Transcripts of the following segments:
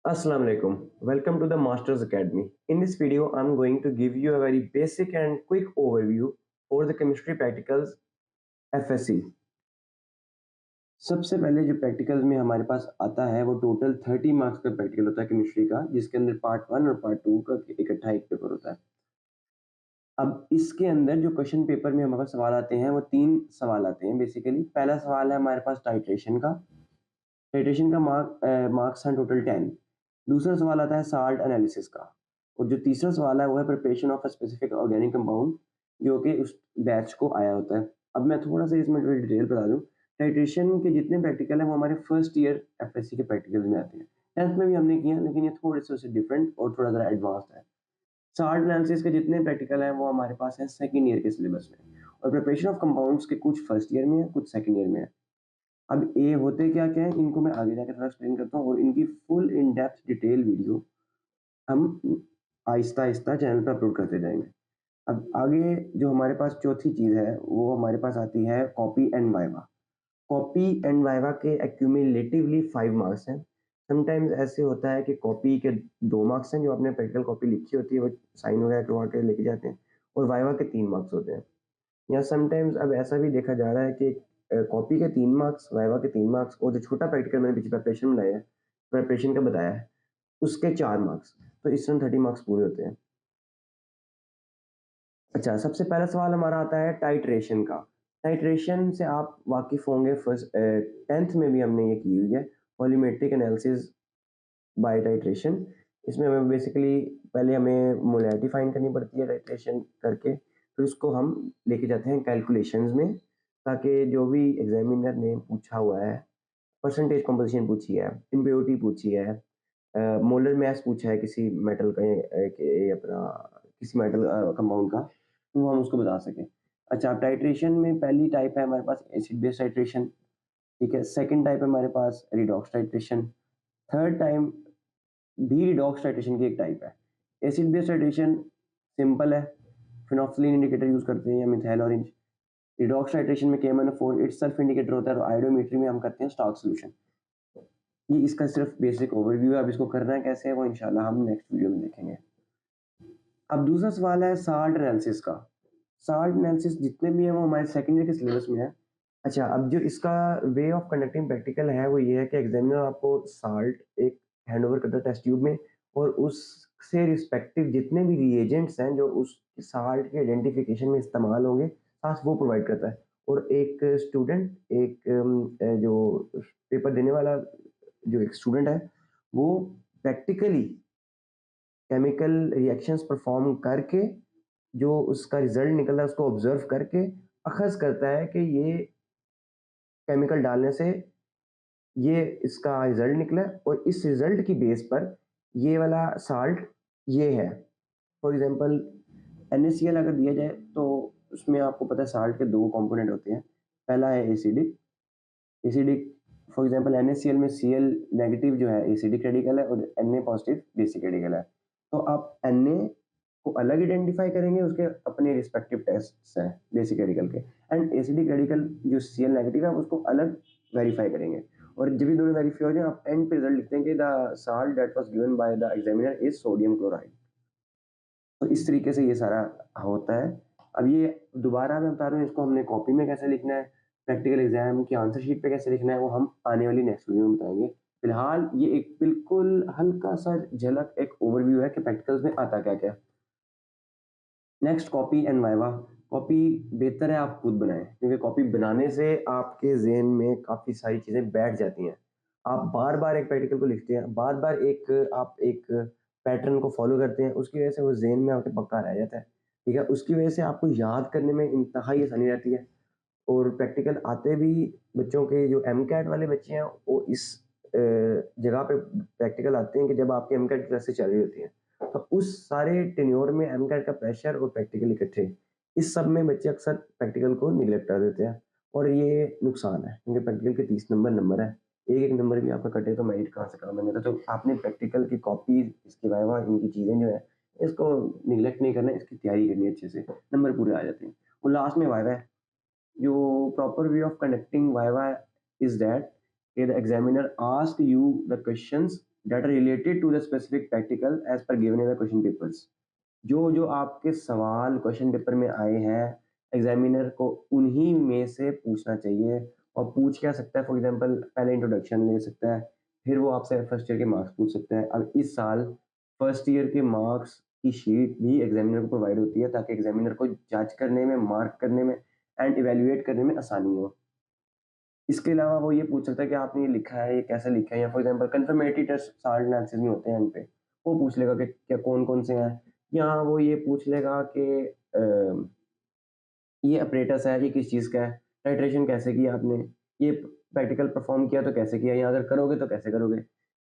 Assalamu alaikum. Welcome to the Masters Academy. In this video, I'm going to give you a very basic and quick overview for the chemistry practicals FSC. सबसे पहले जो practicals में हमारे पास आता है वो total 30 marks का practical होता है केमिस्ट्री का, जिसके अंदर पार्ट 1 और पार्ट 2 का इकट्ठा एक पेपर होता है। अब इसके अंदर जो क्वेश्चन पेपर में हमारे पास सवाल आते हैं वो 3 सवाल आते हैं बेसिकली। पहला सवाल है हमारे पास टाइट्रेशन का मार्क्स हैं टोटल 10। दूसरा सवाल आता है साल्ट एनालिसिस का, और जो तीसरा सवाल है वो है preparation of a specific organic compound, जो कि उस बैच को आया होता है। अब मैं थोड़ा सा इसमें डिटेल बता दूं। टाइट्रेशन के जितने प्रैक्टिकल हैं वो हमारे फर्स्ट ईयर एफएससी के प्रैक्टिकल्स में आते हैं। 10th में भी हमने किया, लेकिन ये थोड़े से उससे डिफरेंट और थोड़ा ज़रा एडवांस्ड है। साल्ट एनालिसिस के जितने प्रैक्टिकल हैं वो हमारे पास हैं सेकेंड ईयर के सिलेबस में, और प्रिपरेशन ऑफ कंपाउंड्स के कुछ फर्स्ट ईयर में है, कुछ सेकेंड ईयर में है। अब ये होते क्या-क्या हैं, इनको मैं आगे जाके थोड़ा एक्सप्लेन करता हूँ, और इनकी full in depth detail video हम आहिस्ता-आहिस्ता चैनल पे अपलोड करते जाएँगे। अब आगे जो हमारे पास चौथी चीज़ है, वो हमारे पास आती है copy and viva. Copy and viva के एक्यूमुलेटिवली 5 मार्क्स हैं। समटाइम्स ऐसे होता है कि कॉपी के 2 मार्क्स हैं, जो आपने प्रैक्टिकल कॉपी लिखी होती है, वो साइन वगैरह करवा के लेके जाते हैं, और वाइवा के 3 मार्क्स होते हैं। या समटाइम्स अब ऐसा भी देखा जा रहा है कि कॉपी के 3 मार्क्स, वाइवा के 3 मार्क्स, और जो छोटा प्रैक्टिकल मैंने पीछे प्रिपरेशन का बताया है, उसके 4 मार्क्स। तो इस तरह 30 मार्क्स पूरे होते हैं। अच्छा, सबसे पहला सवाल हमारा आता है टाइट्रेशन का। टाइट्रेशन से आप वाकिफ़ होंगे, 10th में भी हमने ये की हुई है, वॉल्यूमेट्रिक एनालिसिस बाय टाइट्रेशन। इसमें हमें बेसिकली पहले हमें मोलैरिटी फाइंड करनी पड़ती है टाइट्रेशन करके, फिर उसको हम लेके जाते हैं कैलकुलेशंस में, ताकि जो भी एग्ज़ामिनर ने पूछा हुआ है, परसेंटेज कंपोज़िशन पूछी है, इम्प्योरिटी पूछी है, मोलर मास पूछा है किसी मेटल का, के अपना किसी मेटल कंपाउंड का, तो वो हम उसको बता सकें। अच्छा, टाइट्रेशन में पहली टाइप है हमारे पास एसिड बेस टाइट्रेशन, ठीक है? सेकंड टाइप है हमारे पास रिडॉक्स टाइट्रेशन। थर्ड टाइम भी रिडॉक्स टाइट्रेशन की एक टाइप है। एसिड बेस टाइट्रेशन सिंपल है, फिनोल्फिन इंडिकेटर यूज़ करते हैं या मिथाइल ऑरेंज। रिडॉक्स टाइट्रेशन में KMnO4 इटसेल्फ इंडिकेटर होता है, और आयोडोमेट्री में हम करते हैं स्टॉक सॉल्यूशन। ये इसका सिर्फ बेसिक ओवरव्यू है। अब इसको करना कैसे है वो इंशाल्लाह हम नेक्स्ट वीडियो में देखेंगे। अब दूसरा सवाल है साल्ट एनालिसिस का। साल्ट एनालिसिस जितने भी हैं वो हमारे सेकंड ईयर के सिलेबस में है। अच्छा, अब जो इसका वे ऑफ कंडक्टिंग प्रैक्टिकल है वो ये है कि एग्जामिनर आपको साल्ट एक हैंडओवर करता है टेस्ट ट्यूब में, और उससे रिस्पेक्टिव जितने भी रिएजेंट्स हैं जो उस साल्ट के आइडेंटिफिकेशन में इस्तेमाल होंगे, साथ वो प्रोवाइड करता है। और एक स्टूडेंट, जो पेपर देने वाला जो एक स्टूडेंट है, वो प्रैक्टिकली केमिकल रिएक्शंस परफॉर्म करके जो उसका रिजल्ट निकल रहा है उसको ऑब्जर्व करके अखज़ करता है कि ये केमिकल डालने से ये इसका रिजल्ट निकला है, और इस रिजल्ट की बेस पर ये वाला साल्ट ये है। फॉर एग्जांपल NaCl अगर दिया जाए तो उसमें आपको पता है साल्ट के 2 कंपोनेंट होते हैं। पहला है acidic. Acidic for example NaCl में Cl नेगेटिव जो है एसिडिक रेडिकल है, और Na पॉजिटिव बेसिक रेडिकल है। तो आप Na को अलग आइडेंटिफाई करेंगे, उसके अपने रिस्पेक्टिव टेस्ट्स हैं बेसिक रेडिकल के, एंड एसिडिक रेडिकल जो Cl नेगेटिव है उसको अलग वेरीफाई करेंगे, और जब ये दोनों वेरीफाई हो जाए आप एंड पे रिजल्ट लिखते हैं कि the salt that was given by the examiner is sodium chloride. तो इस तरीके से ये सारा होता है। अब ये दोबारा मैं बता रहा हूँ, इसको हमने कॉपी में कैसे लिखना है, प्रैक्टिकल एग्जाम की आंसर शीट पे कैसे लिखना है, वो हम आने वाली नेक्स्ट वीडियो में बताएंगे। फिलहाल ये एक बिल्कुल हल्का सा झलक, एक ओवरव्यू है कि प्रैक्टिकल्स में आता क्या क्या। Next copy and viva. Copy बेहतर है आप खुद बनाएं, क्योंकि कॉपी बनाने से आपके जहन में काफ़ी सारी चीज़ें बैठ जाती हैं। आप बार बार एक प्रैक्टिकल को लिखते हैं, बार बार आप एक पैटर्न को फॉलो करते हैं, उसकी वजह से वो जहन में आपके पक्का रह जाता है, ठीक है? उसकी वजह से आपको याद करने में इंतहाई आसानी रहती है। और प्रैक्टिकल आते भी बच्चों के, जो एमकैट वाले बच्चे हैं, वो इस जगह पे प्रैक्टिकल आते हैं कि जब आपकी एमकैट क्लासेस चल रही होती हैं, तो उस सारे टेन्योर में एमकैट का प्रेशर और प्रैक्टिकल इकट्ठे, इस सब में बच्चे अक्सर प्रैक्टिकल को निगलेक्ट कर देते हैं, और ये नुकसान है, क्योंकि प्रैक्टिकल के 30 नंबर है। एक एक नंबर भी आपका कटे तो मेरिट कहाँ से कहाँ बनेगा। तो आपने प्रैक्टिकल की कॉपी, इसके वाइवा, इनकी चीज़ें जो है, इसको निगलेक्ट नहीं करना है, इसकी तैयारी करनी है अच्छे से, नंबर पूरे आ जाते हैं। और लास्ट में वाइवा है। जो proper way of conducting viva is that the examiner asks you the questions that are related to the specific practical as per given in the question papers. जो आपके सवाल क्वेश्चन पेपर में आए हैं, examiner को उन्हीं में से पूछना चाहिए और पूछ क्या सकता है, फॉर एग्ज़ाम्पल पहले इंट्रोडक्शन ले सकता है, फिर वो आपसे फर्स्ट ईयर के मार्क्स पूछ सकता है। अब इस साल फर्स्ट ईयर के मार्क्स की शीट भी एग्ज़ामिनर को प्रोवाइड होती है ताकि एग्ज़ामिनर को जज करने में, मार्क करने में एंड इवैल्यूएट करने में आसानी हो। इसके अलावा वो ये पूछ सकता है कि आपने ये लिखा है, ये कैसे लिखा है, या for example confirmatory test salt analysis में होते हैं एंड पे, वो पूछ लेगा कि क्या कौन-कौन से हैं, या वो ये पूछ लेगा कि ये अपरेटस है, ये किस चीज़ का है, टाइट्रेशन कैसे किया आपने, ये प्रैक्टिकल परफ़ॉर्म किया तो कैसे किया, या अगर करोगे तो कैसे करोगे?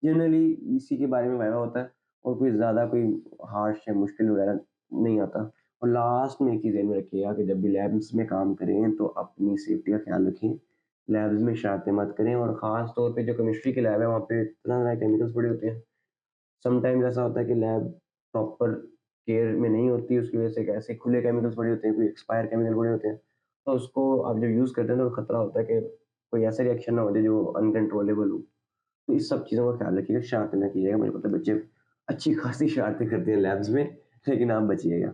जनरली इसी के बारे में वाइवा होता है और कोई ज़्यादा कोई हार्श या मुश्किल वगैरह नहीं आता। और लास्ट में एक चीज़ ध्यान में रखिएगा कि जब भी लैब्स में काम करें तो अपनी सेफ्टी का ख़्याल रखें। लैब्स में शरारतें मत करें और ख़ास तौर पे जो केमिस्ट्री की लैब है वहाँ पे तरह-तरह के केमिकल्स पड़े होते हैं। समटाइम्स ऐसा होता है कि लैब प्रॉपर केयर में नहीं होती, उसकी वजह से ऐसे खुले केमिकल्स पड़े होते हैं, कोई एक्सपायर केमिकल पड़े होते हैं। तो उसको आप जब यूज़ करते हैं तो खतरा होता है कि कोई ऐसा रिएक्शन ना हो जाए जो अनकंट्रोलेबल हो। तो इस सब चीज़ों का ख्याल रखिएगा, शरारतें ना कीजिएगा। मुझे पता है बच्चे अच्छी खासी शरारतें करते हैं लैब्स में, लेकिन आप बचिएगा।